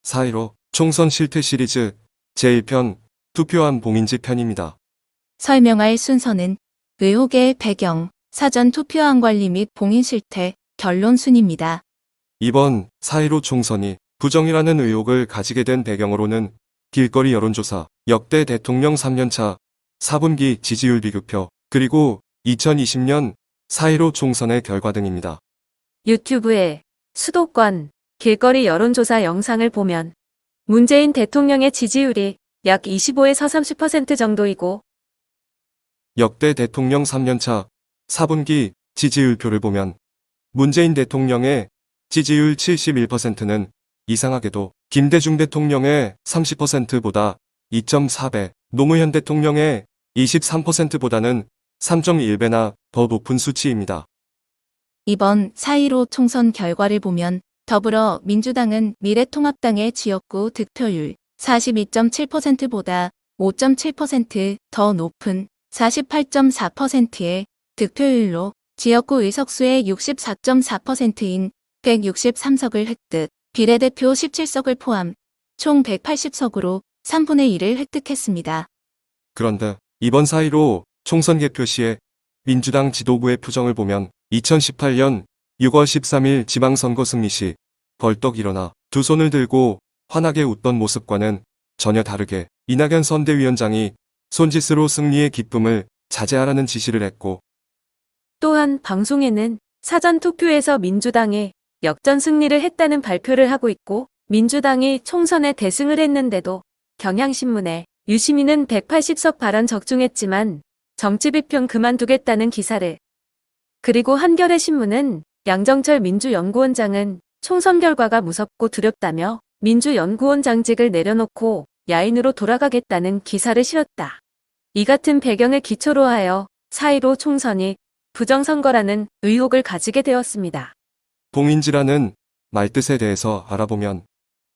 4.15 총선 실태 시리즈 제1편 투표함 봉인지 편입니다. 설명할 순서는 의혹의 배경, 사전 투표함 관리 및 봉인 실태, 결론 순입니다. 이번 4.15 총선이 부정이라는 의혹을 가지게 된 배경으로는 길거리 여론조사, 역대 대통령 3년차 4분기 지지율 비교표, 그리고 2020년 4.15 총선의 결과 등입니다. 유튜브에 수도권 길거리 여론조사 영상을 보면 문재인 대통령의 지지율이 약 25에서 30% 정도이고 역대 대통령 3년차 4분기 지지율표를 보면 문재인 대통령의 지지율 71%는 이상하게도 김대중 대통령의 30%보다 2.4배, 노무현 대통령의 23%보다는 3.1배나 더 높은 수치입니다. 이번 4.15 총선 결과를 보면 더불어민주당은 미래통합당의 지역구 득표율 42.7%보다 5.7% 더 높은 48.4%의 득표율로 지역구 의석수의 64.4%인 163석을 획득, 비례대표 17석을 포함 총 180석으로 3분의 1을 획득했습니다. 그런데 이번 4.15 총선 개표 시에 민주당 지도부의 표정을 보면 2018년 6월 13일 지방선거 승리 시 벌떡 일어나 두 손을 들고 환하게 웃던 모습과는 전혀 다르게 이낙연 선대위원장이 손짓으로 승리의 기쁨을 자제하라는 지시를 했고, 또한 방송에는 사전투표에서 민주당이 역전 승리를 했다는 발표를 하고 있고 민주당이 총선에 대승을 했는데도 경향신문에 유시민은 180석 발언 적중했지만 정치비평 그만두겠다는 기사를, 그리고 한겨레신문은 양정철 민주연구원장은 총선 결과가 무섭고 두렵다며 민주연구원장직을 내려놓고 야인으로 돌아가겠다는 기사를 실었다. 이 같은 배경을 기초로 하여 4.15 총선이 부정선거라는 의혹을 가지게 되었습니다. 봉인지라는 말뜻에 대해서 알아보면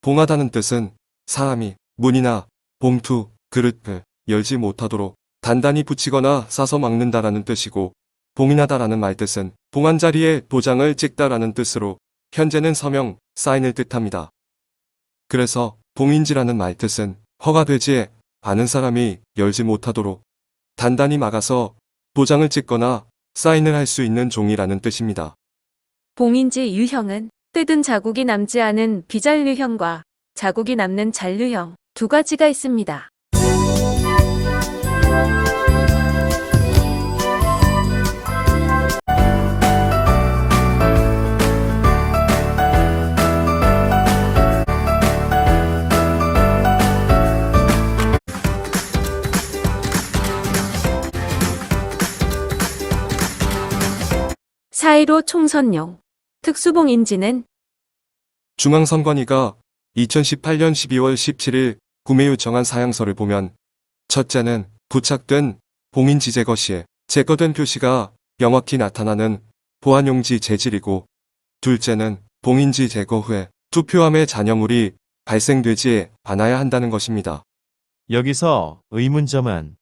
봉하다는 뜻은 사람이 문이나 봉투, 그릇을 열지 못하도록 단단히 붙이거나 싸서 막는다라는 뜻이고, 봉인하다라는 말뜻은 봉한 자리에 도장을 찍다라는 뜻으로 현재는 서명, 사인을 뜻합니다. 그래서 봉인지라는 말뜻은 허가되지 않은 사람이 열지 못하도록 단단히 막아서 도장을 찍거나 사인을 할 수 있는 종이라는 뜻입니다. 봉인지 유형은 뜯은 자국이 남지 않은 비잔류형과 자국이 남는 잔류형 두 가지가 있습니다. (4.15) 총선용 특수봉인지는 중앙선관위가 2018년 12월 17일 구매 요청한 사양서를 보면, 첫째는 부착된 봉인지 제거 시에 제거된 표시가 명확히 나타나는 보안용지 재질이고, 둘째는 봉인지 제거 후에 투표함에 잔여물이 발생되지 않아야 한다는 것입니다. 여기서 의문점은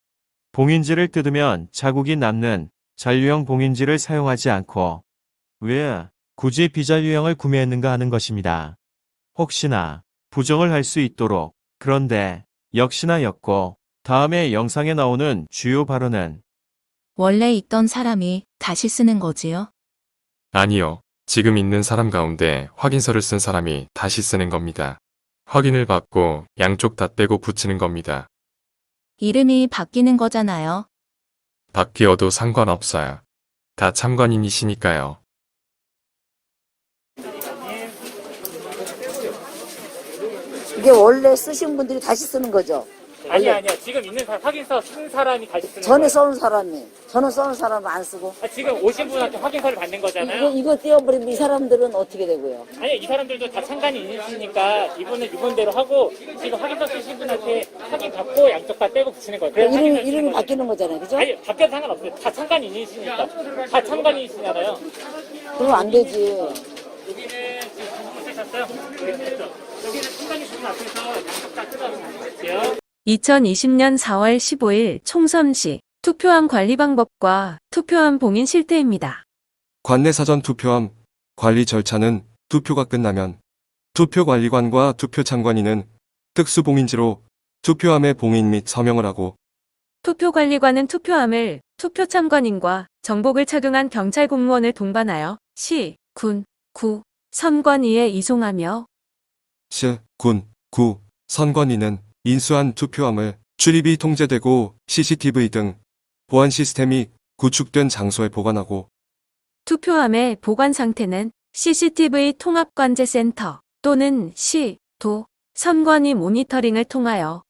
봉인지를 뜯으면 자국이 남는 잔류형 봉인지를 사용하지 않고 왜 굳이 비잔류형을 구매했는가 하는 것입니다. 혹시나 부정을 할 수 있도록. 그런데 역시나 였고, 다음에 영상에 나오는 주요 발언은 원래 있던 사람이 다시 쓰는 거지요? 아니요. 지금 있는 사람 가운데 확인서를 쓴 사람이 다시 쓰는 겁니다. 확인을 받고 양쪽 다 떼고 붙이는 겁니다. 이름이 바뀌는 거잖아요. 바뀌어도 상관없어요. 다 참관인이시니까요. 이게 원래 쓰신 분들이 다시 쓰는 거죠? 아니야. 지금 있는 사람, 확인서 쓴 사람이 다시 쓰는 전에 거예요. 써는 사람이, 저는 써는 사람은 안 쓰고. 지금 오신 분한테 확인서를 받는 거잖아요. 이거 떼어버리면 이 사람들은 어떻게 되고요? 아니, 이 사람들도 다 참관이 있으니까 이분은 이분대로 하고 지금 확인서 쓰신 분한테 확인 받고 양쪽 다 떼고 붙이는 거예요. 그래서 확인서 쓰는 이름이 거죠. 바뀌는 거잖아요, 그죠? 아니, 바뀌어도 상관없어요. 다 참관인이시니까. 다 참관인이시잖아요. 그러면 안 되지. 여기는 지금 주문 쓰셨어요? 여기는 참관인분 앞에서 양쪽 다 뜯어주세요. 2020년 4월 15일 총선 시 투표함 관리 방법과 투표함 봉인 실태입니다. 관내 사전 투표함 관리 절차는 투표가 끝나면 투표관리관과 투표참관인은 특수봉인지로 투표함에 봉인 및 서명을 하고 투표관리관은 투표함을 투표참관인과 정복을 착용한 경찰 공무원을 동반하여 시, 군, 구, 선관위에 이송하며 시, 군, 구, 선관위는 인수한 투표함을 출입이 통제되고 CCTV 등 보안 시스템이 구축된 장소에 보관하고 투표함의 보관 상태는 CCTV 통합관제센터 또는 시, 도, 선관위 모니터링을 통하여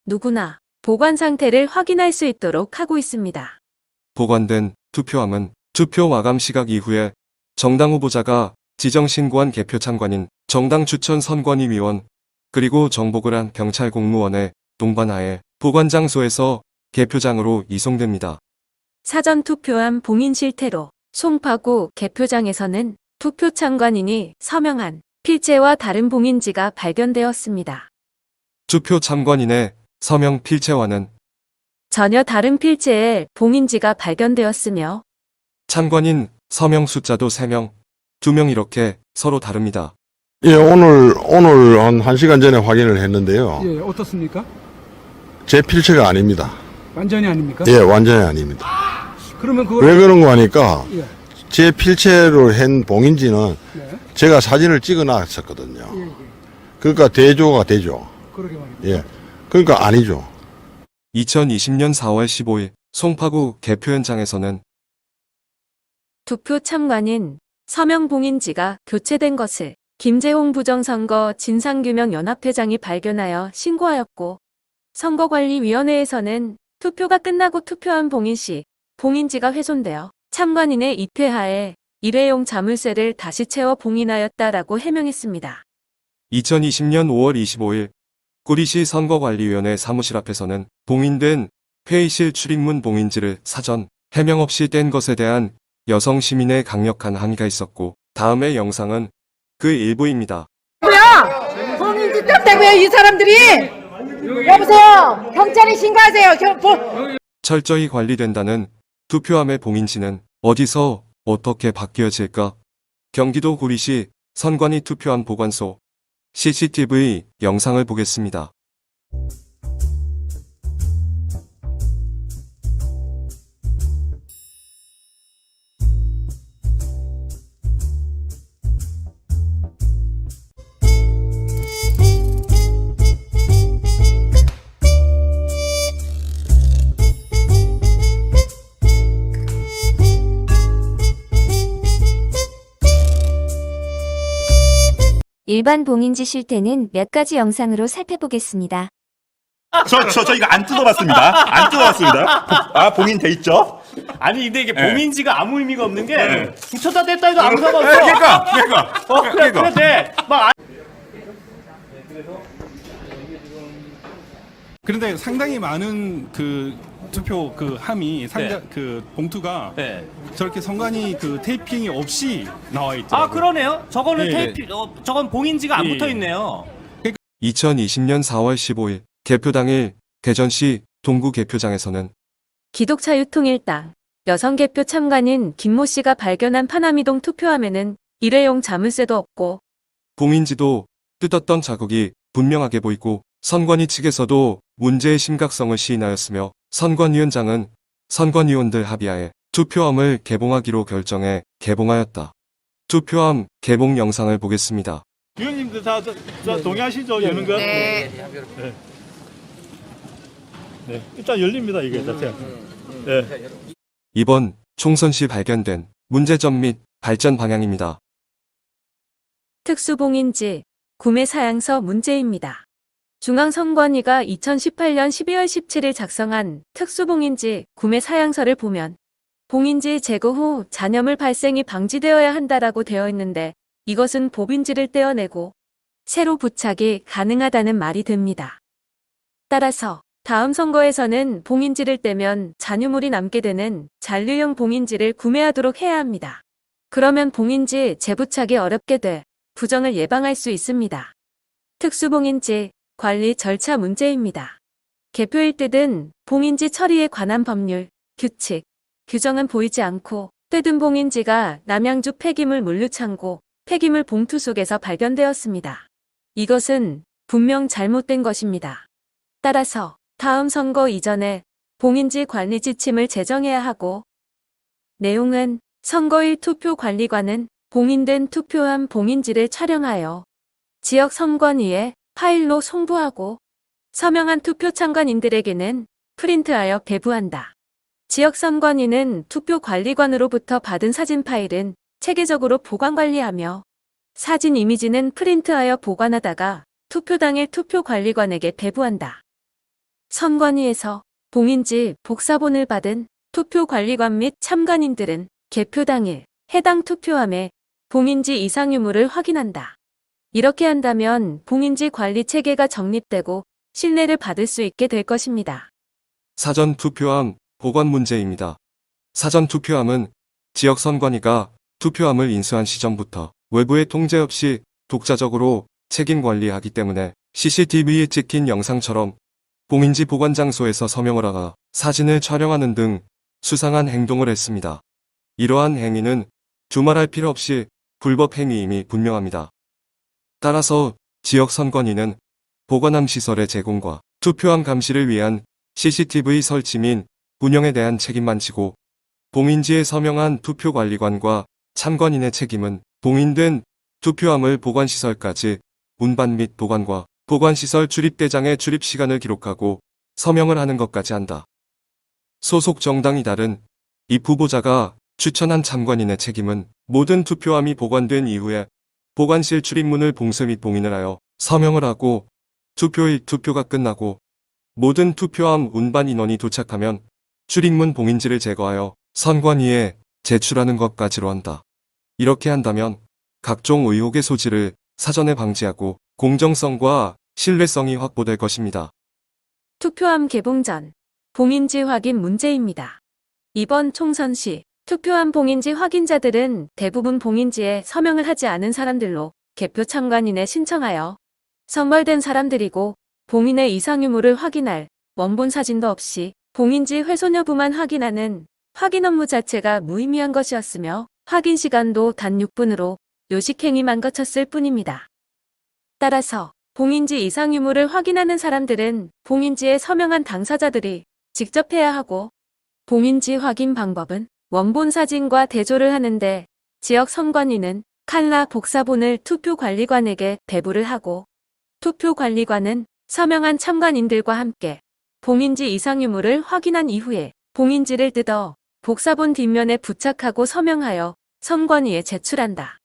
누구나 보관 상태를 확인할 수 있도록 하고 있습니다. 보관된 투표함은 투표 마감 시각 이후에 정당 후보자가 지정 신고한 개표 참관인, 정당 추천 선관위 위원, 그리고 정복을 한 경찰 공무원의 동반하에 보관 장소에서 개표장으로 이송됩니다. 사전 투표함 봉인 실태로 송파구 개표장에서는 투표 참관인이 서명한 필체와 다른 봉인지가 발견되었습니다. 투표 참관인의 서명 필체와는 전혀 다른 필체의 봉인지가 발견되었으며 참관인 서명 숫자도 3명, 2명 이렇게 서로 다릅니다. 예, 오늘 한 1시간 전에 확인을 했는데요. 예, 어떻습니까? 제 필체가 아닙니다. 완전히 아닙니까? 예, 완전히 아닙니다. 그러면 그걸 왜 그런 거 하니까 예, 제 필체로 한 봉인지는 네, 제가 사진을 찍어 놨었거든요. 예, 예. 그러니까 대조가 되죠. 그러게 말입니다. 예. 그러니까 아니죠. 2020년 4월 15일 송파구 개표 현장에서는 투표 참관인 서명 봉인지가 교체된 것을 김재홍 부정선거 진상규명연합회장이 발견하여 신고하였고 선거관리위원회에서는 투표가 끝나고 투표한 봉인 시 봉인지가 훼손되어 참관인의 입회하에 일회용 자물쇠를 다시 채워 봉인하였다라고 해명했습니다. 2020년 5월 25일 구리시 선거관리위원회 사무실 앞에서는 봉인된 회의실 출입문 봉인지를 사전 해명 없이 뗀 것에 대한 여성 시민의 강력한 항의가 있었고 다음의 영상은 그 일부입니다. 봉인지 떴다고요 이 사람들이. 여보세요, 경찰에 신고하세요. 철저히 관리된다는 투표함의 봉인지는 어디서 어떻게 바뀌어질까? 경기도 구리시 선관위 투표함 보관소 CCTV 영상을 보겠습니다. 일반 봉인지 실태는 몇 가지 영상으로 살펴보겠습니다. 저 이거 안 뜯어봤습니다. 안 뜯어봤습니다. 아, 봉인 돼 있죠? 아니 근데 이게 네. 봉인지가 아무 의미가 없는 게 네. 붙였다 뗐다 해도 안 가봤어. 그러니까. 그래 돼. 막 그런데 상당히 많은 그 투표 그 함이 상당 그 봉투가 네. 저렇게 선관위 그 테이핑이 없이 나와 있죠. 아 그러네요. 저거는 네. 테이프 저건 봉인지가 안 예. 붙어 있네요. 2020년 4월 15일 개표 당일 대전시 동구 개표장에서는 기독자유통일당 여성 개표 참관인 김모 씨가 발견한 파남이동 투표함에는 일회용 자물쇠도 없고 봉인지도 뜯었던 자국이 분명하게 보이고 선관위 측에서도 문제의 심각성을 시인하였으며 선관위원장은 선관위원들 합의하에 투표함을 개봉하기로 결정해 개봉하였다. 투표함 개봉 영상을 보겠습니다. 위원님들 다 동의하시죠? 여는 거? 네. 네. 일단 열립니다, 이게 자체. 네. 이번 총선 시 발견된 문제점 및 발전 방향입니다. 특수봉인지 구매 사양서 문제입니다. 중앙선관위가 2018년 12월 17일 작성한 특수봉인지 구매 사양서를 보면 봉인지 제거 후 잔여물 발생이 방지되어야 한다라고 되어 있는데 이것은 보빈지를 떼어내고 새로 부착이 가능하다는 말이 됩니다. 따라서 다음 선거에서는 봉인지를 떼면 잔유물이 남게 되는 잔류형 봉인지를 구매하도록 해야 합니다. 그러면 봉인지 재부착이 어렵게 돼 부정을 예방할 수 있습니다. 특수봉인지 관리 절차 문제입니다. 개표일 뜯은 봉인지 처리에 관한 법률, 규칙, 규정은 보이지 않고 뜯은 봉인지가 남양주 폐기물 물류창고 폐기물 봉투 속에서 발견되었습니다. 이것은 분명 잘못된 것입니다. 따라서 다음 선거 이전에 봉인지 관리 지침을 제정해야 하고, 내용은 선거일 투표관리관은 봉인된 투표함 봉인지를 촬영하여 지역 선관위에 파일로 송부하고 서명한 투표 참관인들에게는 프린트하여 배부한다. 지역 선관위는 투표관리관으로부터 받은 사진 파일은 체계적으로 보관관리하며 사진 이미지는 프린트하여 보관하다가 투표 당일 투표관리관에게 배부한다. 선관위에서 봉인지 복사본을 받은 투표관리관 및 참관인들은 개표 당일 해당 투표함의 봉인지 이상 유무를 확인한다. 이렇게 한다면 봉인지 관리 체계가 정립되고 신뢰를 받을 수 있게 될 것입니다. 사전 투표함 보관 문제입니다. 사전 투표함은 지역 선관위가 투표함을 인수한 시점부터 외부의 통제 없이 독자적으로 책임 관리하기 때문에 CCTV에 찍힌 영상처럼 봉인지 보관 장소에서 서명을 하거나 사진을 촬영하는 등 수상한 행동을 했습니다. 이러한 행위는 두말할 필요 없이 불법 행위임이 분명합니다. 따라서 지역 선관위는 보관함 시설의 제공과 투표함 감시를 위한 CCTV 설치 및 운영에 대한 책임만 지고 봉인지에 서명한 투표관리관과 참관인의 책임은 봉인된 투표함을 보관시설까지 운반 및 보관과 보관시설 출입대장의 출입시간을 기록하고 서명을 하는 것까지 한다. 소속 정당이 다른 입 후보자가 추천한 참관인의 책임은 모든 투표함이 보관된 이후에 보관실 출입문을 봉쇄 및 봉인을 하여 서명을 하고 투표일 투표가 끝나고 모든 투표함 운반 인원이 도착하면 출입문 봉인지를 제거하여 선관위에 제출하는 것까지로 한다. 이렇게 한다면 각종 의혹의 소지를 사전에 방지하고 공정성과 신뢰성이 확보될 것입니다. 투표함 개봉 전 봉인지 확인 문제입니다. 이번 총선 시 투표함 봉인지 확인자들은 대부분 봉인지에 서명을 하지 않은 사람들로 개표 참관인에 신청하여 선발된 사람들이고, 봉인의 이상 유무를 확인할 원본 사진도 없이 봉인지 훼손 여부만 확인하는 확인 업무 자체가 무의미한 것이었으며 확인 시간도 단 6분으로 요식행위만 거쳤을 뿐입니다. 따라서 봉인지 이상 유무를 확인하는 사람들은 봉인지에 서명한 당사자들이 직접 해야 하고, 봉인지 확인 방법은 원본 사진과 대조를 하는데 지역 선관위는 칼라 복사본을 투표관리관에게 배부를 하고, 투표관리관은 서명한 참관인들과 함께 봉인지 이상 유무를 확인한 이후에 봉인지를 뜯어 복사본 뒷면에 부착하고 서명하여 선관위에 제출한다.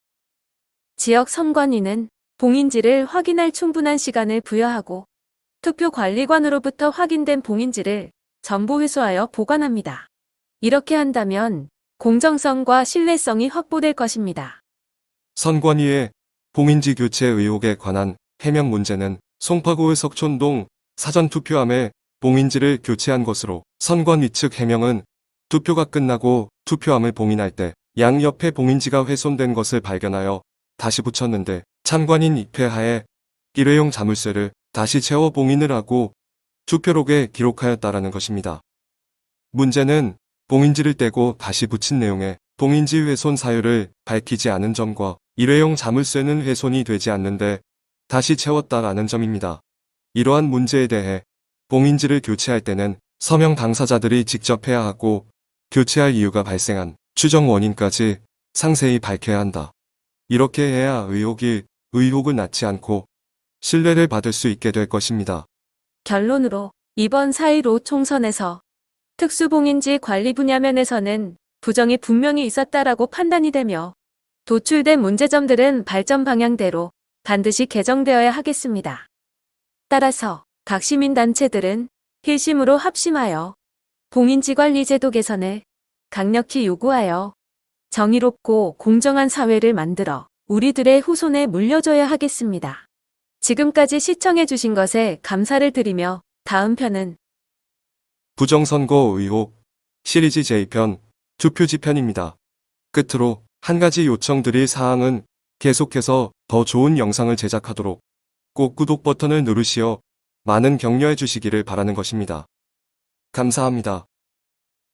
지역 선관위는 봉인지를 확인할 충분한 시간을 부여하고 투표관리관으로부터 확인된 봉인지를 전부 회수하여 보관합니다. 이렇게 한다면 공정성과 신뢰성이 확보될 것입니다. 선관위의 봉인지 교체 의혹에 관한 해명 문제는 송파구의 석촌동 사전투표함에 봉인지를 교체한 것으로, 선관위 측 해명은 투표가 끝나고 투표함을 봉인할 때 양옆에 봉인지가 훼손된 것을 발견하여 다시 붙였는데 참관인 입회하에 일회용 자물쇠를 다시 채워 봉인을 하고 투표록에 기록하였다라는 것입니다. 문제는 봉인지를 떼고 다시 붙인 내용에 봉인지 훼손 사유를 밝히지 않은 점과 일회용 자물쇠는 훼손이 되지 않는데 다시 채웠다라는 점입니다. 이러한 문제에 대해 봉인지를 교체할 때는 서명 당사자들이 직접 해야 하고, 교체할 이유가 발생한 추정 원인까지 상세히 밝혀야 한다. 이렇게 해야 의혹을 낳지 않고 신뢰를 받을 수 있게 될 것입니다. 결론으로 이번 4.15 총선에서 특수봉인지 관리 분야 면에서는 부정이 분명히 있었다라고 판단이 되며, 도출된 문제점들은 발전 방향대로 반드시 개정되어야 하겠습니다. 따라서 각 시민단체들은 필심으로 합심하여 봉인지 관리 제도 개선을 강력히 요구하여 정의롭고 공정한 사회를 만들어 우리들의 후손에 물려줘야 하겠습니다. 지금까지 시청해주신 것에 감사를 드리며 다음 편은 부정선거 의혹 시리즈 제2편 투표지 편입니다. 끝으로 한 가지 요청드릴 사항은 계속해서 더 좋은 영상을 제작하도록 꼭 구독 버튼을 누르시어 많은 격려해 주시기를 바라는 것입니다. 감사합니다.